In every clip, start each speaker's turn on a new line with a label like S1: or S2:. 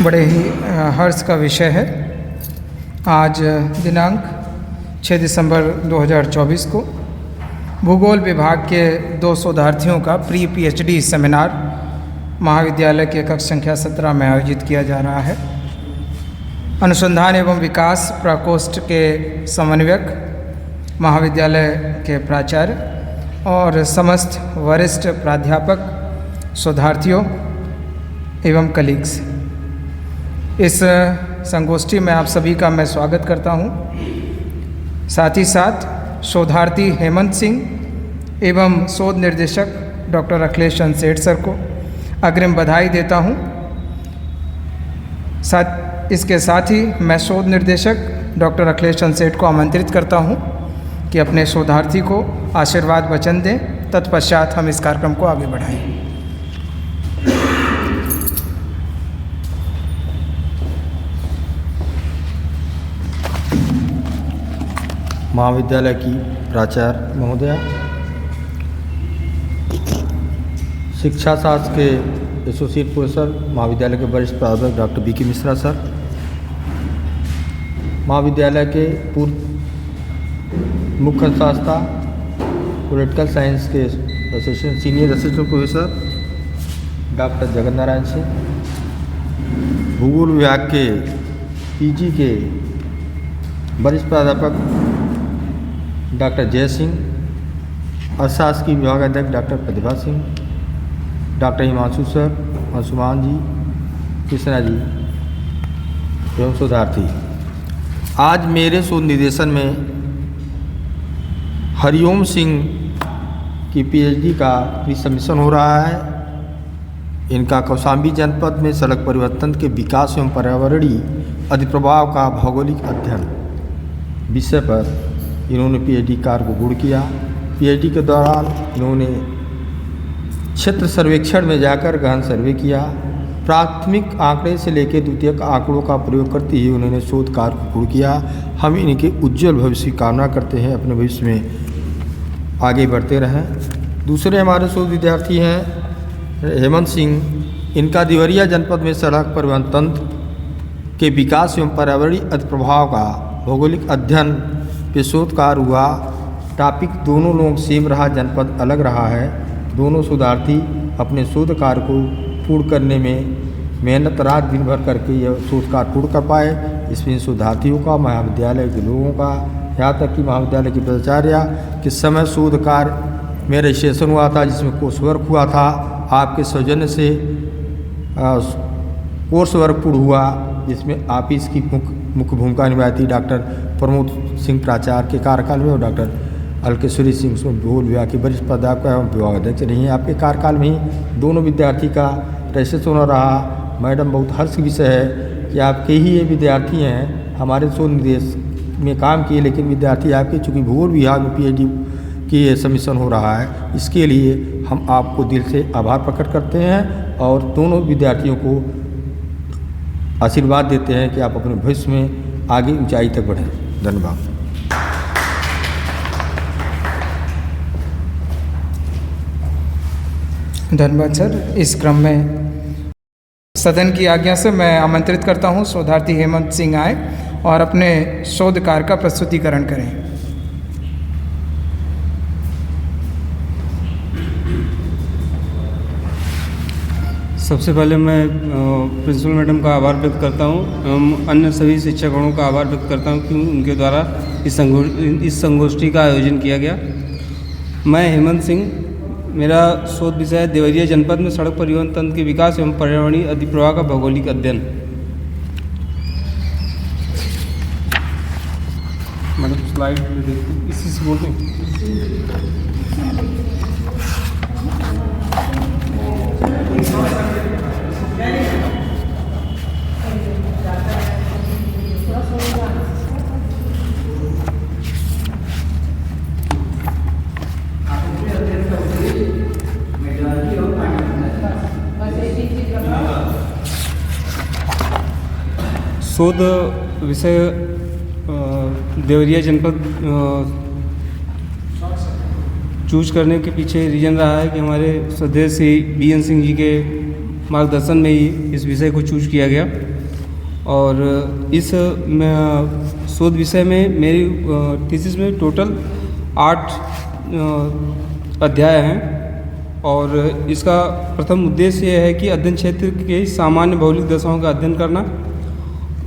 S1: बड़े ही हर्ष का विषय है। आज दिनांक 6 दिसंबर 2024 को भूगोल विभाग के 2 शोधार्थियों का प्री पीएचडी सेमिनार महाविद्यालय के कक्ष संख्या 17 में आयोजित किया जा रहा है। अनुसंधान एवं विकास प्रकोष्ठ के समन्वयक, महाविद्यालय के प्राचार्य और समस्त वरिष्ठ प्राध्यापक, शोधार्थियों एवं कलीग्स, इस संगोष्ठी में आप सभी का मैं स्वागत करता हूं। साथ ही साथ शोधार्थी हेमंत सिंह एवं शोध निर्देशक डॉक्टर अखिलेश सेठ सर को अग्रिम बधाई देता हूं। इसके साथ ही मैं शोध निर्देशक डॉक्टर अखिलेश सेठ को आमंत्रित करता हूं कि अपने शोधार्थी को आशीर्वाद वचन दें। तत्पश्चात हम इस कार्यक्रम को आगे बढ़ाएं।
S2: महाविद्यालय की प्राचार्य महोदया, शिक्षा शास्त्र के एसोसिएट प्रोफेसर, महाविद्यालय के वरिष्ठ प्राध्यापक डॉक्टर बीके मिश्रा सर, महाविद्यालय के पूर्व मुख्य शास्त्रा पॉलिटिकल साइंस के assistant senior assistant professor doctor Jagat Narayan Singh, भूगोल विभाग के पीजी के वरिष्ठ प्राध्यापक डॉक्टर जय सिंह, अशासकीय विभाग अध्यक्ष doctor Pratibha Singh, doctor Himanshu sir, Anshuman जी, कृष्णा जी एवं शोधार्थी। आज मेरे शोध निर्देशन में हरिओम सिंह की पीएचडी का प्री सबमिशन हो रहा है। इनका कौशाम्बी जनपद में सड़क परिवर्तन के विकास एवं पर्यावरणीय अधिप्रभाव का भौगोलिक अध्ययन विषय पर इन्होंने पीएचडी कार्य को पूर्ण किया। पीएचडी के दौरान इन्होंने क्षेत्र सर्वेक्षण में जाकर गहन सर्वे किया। प्राथमिक आंकड़े से लेकर द्वितीयक आंकड़ों का प्रयोग करते ही उन्होंने शोध कार्य को पूर्ण किया। हम इनके उज्जवल भविष्य की कामना करते हैं, अपने भविष्य में आगे बढ़ते रहें। दूसरे हमारे शोध विद्यार्थी हैं हेमंत सिंह। इनका देवरिया जनपद में सड़क परिवहन तंत्र के विकास एवं पर्यावरणीय अधिप्रभाव का भौगोलिक अध्ययन पे शोध कार्य हुआ। टॉपिक दोनों लोग सेम रहा, जनपद अलग रहा है। दोनों शोधार्थी अपने शोध कार्य को पूर्ण करने में मेहनत रात दिन भर करके यह शोध कार्य पूर्ण कर पाए। इसमें शोधार्थियों का, महाविद्यालय के लोगों का, यहाँ तक कि महाविद्यालय की प्राचार्य के समय शोध कार्य में रजिस्ट्रेशन हुआ था, जिसमें कोर्स वर्क हुआ था। आपके सौजन्य से कोर्स वर्क पूर्ण हुआ, जिसमें आप इसकी मुख्य भूमिका निभाई थी डॉक्टर प्रमोद सिंह प्राचार्य के कार्यकाल में और डॉक्टर अलकेश्वरी सिंह भूगोल विभाग के वरिष्ठ प्राध्यापक एवं विभाग अध्यक्ष रही हैं। आपके कार्यकाल में ही दोनों विद्यार्थी का रजिस्ट्रेशन हो रहा। मैडम, बहुत हर्ष की विषय है कि आपके ही ये विद्यार्थी हैं, हमारे शोध निर्देश में काम किए, लेकिन विद्यार्थी आपके चूँकि भूगोल विभाग में पीएचडी की सबमिशन हो रहा है, इसके लिए हम आपको दिल से आभार प्रकट करते हैं और दोनों विद्यार्थियों को आशीर्वाद देते हैं कि आप अपने भविष्य में आगे ऊंचाई तक बढ़ें। धन्यवाद।
S1: धन्यवाद सर। इस क्रम में सदन की आज्ञा से मैं आमंत्रित करता हूं शोधार्थी हेमंत सिंह आए और अपने शोध कार्य का प्रस्तुतिकरण करें।
S3: सबसे पहले मैं प्रिंसिपल मैडम का आभार व्यक्त करता हूं, अन्य सभी शिक्षकगणों का आभार व्यक्त करता हूं कि उनके द्वारा इस संगोष्ठी का आयोजन किया गया। मैं हेमंत सिंह, मेरा शोध विषय है देवरिया जनपद में सड़क परिवहन तंत्र के विकास एवं पर्यावरणीय अधिप्रभाव का भौगोलिक अध्ययन। मैडम स्लाइड इसी से बोलते हैं। शोध विषय देवरिया जनपद चूज करने के पीछे रीज़न रहा है कि हमारे श्रद्धेय श्री बीएन सिंह जी के मार्गदर्शन में ही इस विषय को चूज किया गया। और इस शोध विषय में मेरी थीसिस में टोटल 8 अध्याय हैं। और इसका प्रथम उद्देश्य यह है कि अध्ययन क्षेत्र के सामान्य भौगोलिक दशाओं का अध्ययन करना,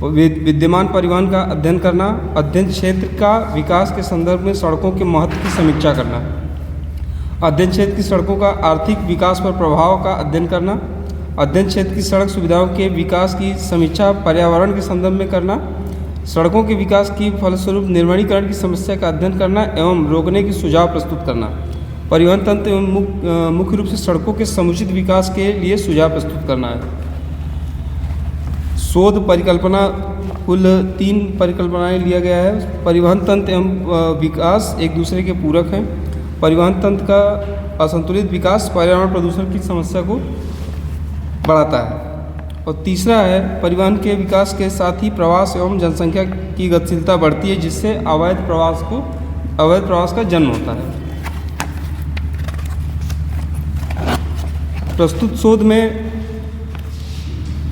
S3: विद्यमान परिवहन का अध्ययन करना, अध्ययन क्षेत्र का विकास के संदर्भ में सड़कों के महत्व की समीक्षा करना, अध्ययन क्षेत्र की सड़कों का आर्थिक विकास पर प्रभाव का अध्ययन करना, अध्ययन क्षेत्र की सड़क सुविधाओं के विकास की समीक्षा पर्यावरण के संदर्भ में करना, सड़कों के विकास की फलस्वरूप निर्माणीकरण की समस्या का अध्ययन करना एवं रोकने के सुझाव प्रस्तुत करना, परिवहन तंत्र एवं मुख्य रूप से सड़कों के समुचित विकास के लिए सुझाव प्रस्तुत करना है। शोध परिकल्पना कुल 3 परिकल्पनाएं लिया गया है। परिवहन तंत्र एवं विकास एक दूसरे के पूरक हैं। परिवहन तंत्र का असंतुलित विकास पर्यावरण प्रदूषण की समस्या को बढ़ाता है। और तीसरा है परिवहन के विकास के साथ ही प्रवास एवं जनसंख्या की गतिशीलता बढ़ती है, जिससे अवैध प्रवास का जन्म होता है। प्रस्तुत शोध में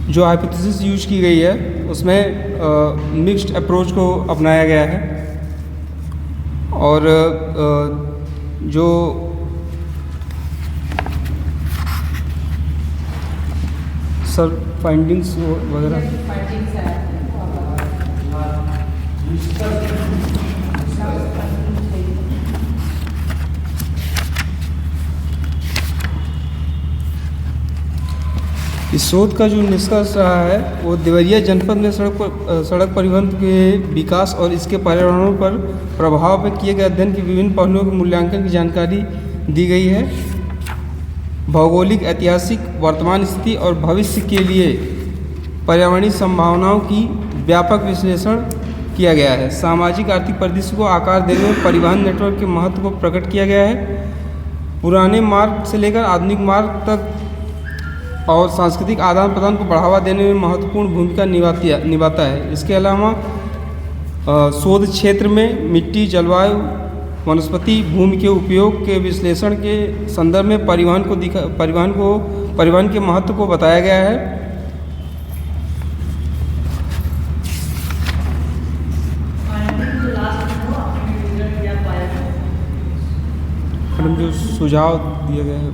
S3: जो हाइपोथेसिस यूज की गई है उसमें मिक्स्ड अप्रोच को अपनाया गया है। और जो सर फाइंडिंग्स वगैरह इस शोध का जो निष्कर्ष रहा है वो देवरिया जनपद में सड़क परिवहन के विकास और इसके पर्यावरणों पर प्रभाव पर किए गए अध्ययन के विभिन्न पहलुओं के मूल्यांकन की जानकारी दी गई है। भौगोलिक, ऐतिहासिक, वर्तमान स्थिति और भविष्य के लिए पर्यावरणीय संभावनाओं की व्यापक विश्लेषण किया गया है। सामाजिक आर्थिक परिदृश्य को आकार देने में परिवहन नेटवर्क के महत्व को प्रकट किया गया है। पुराने मार्ग से लेकर आधुनिक मार्ग तक और सांस्कृतिक आदान प्रदान को बढ़ावा देने में महत्वपूर्ण भूमिका निभाता है। इसके अलावा शोध क्षेत्र में मिट्टी, जलवायु, वनस्पति, भूमि के उपयोग के विश्लेषण के संदर्भ में परिवहन के महत्व को बताया गया है। मैडम जो सुझाव दिया गया है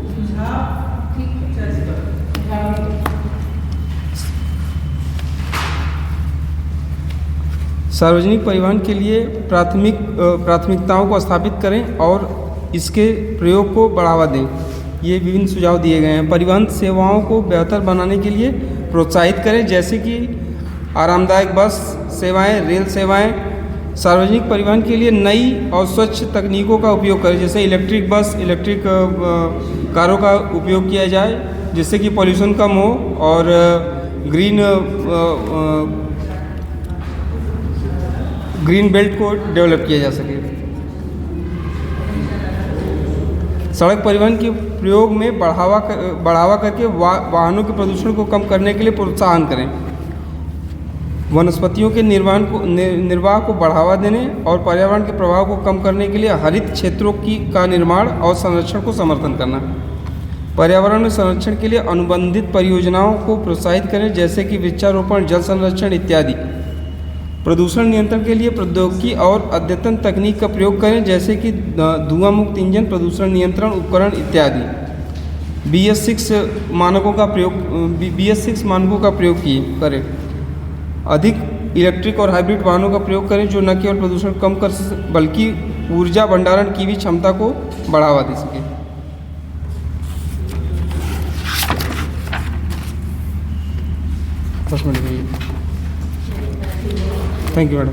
S3: सार्वजनिक परिवहन के लिए प्राथमिकताओं को स्थापित करें और इसके प्रयोग को बढ़ावा दें। ये विभिन्न सुझाव दिए गए हैं। परिवहन सेवाओं को बेहतर बनाने के लिए प्रोत्साहित करें, जैसे कि आरामदायक बस सेवाएं, रेल सेवाएं। सार्वजनिक परिवहन के लिए नई और स्वच्छ तकनीकों का उपयोग करें, जैसे इलेक्ट्रिक बस, इलेक्ट्रिक कारों का उपयोग किया जाए, जिससे कि पॉल्यूशन कम हो और ग्रीन बेल्ट को डेवलप किया जा सके। सड़क परिवहन के प्रयोग में बढ़ावा करके वाहनों के प्रदूषण को कम करने के लिए प्रोत्साहन करें। वनस्पतियों के निर्वाह को बढ़ावा देने और पर्यावरण के प्रभाव को कम करने के लिए हरित क्षेत्रों का निर्माण और संरक्षण को समर्थन करना। पर्यावरण में संरक्षण के लिए अनुबंधित परियोजनाओं को प्रोत्साहित करें, जैसे कि वृक्षारोपण, जल संरक्षण इत्यादि। प्रदूषण नियंत्रण के लिए प्रौद्योगिकी और अद्यतन तकनीक का प्रयोग करें, जैसे कि धुआं मुक्त इंजन, प्रदूषण नियंत्रण उपकरण इत्यादि। BS6 मानकों का प्रयोग करें। अधिक इलेक्ट्रिक और हाइब्रिड वाहनों का प्रयोग करें, जो न केवल प्रदूषण कम कर बल्कि ऊर्जा भंडारण की भी क्षमता को बढ़ावा दे सके। Thank you madam.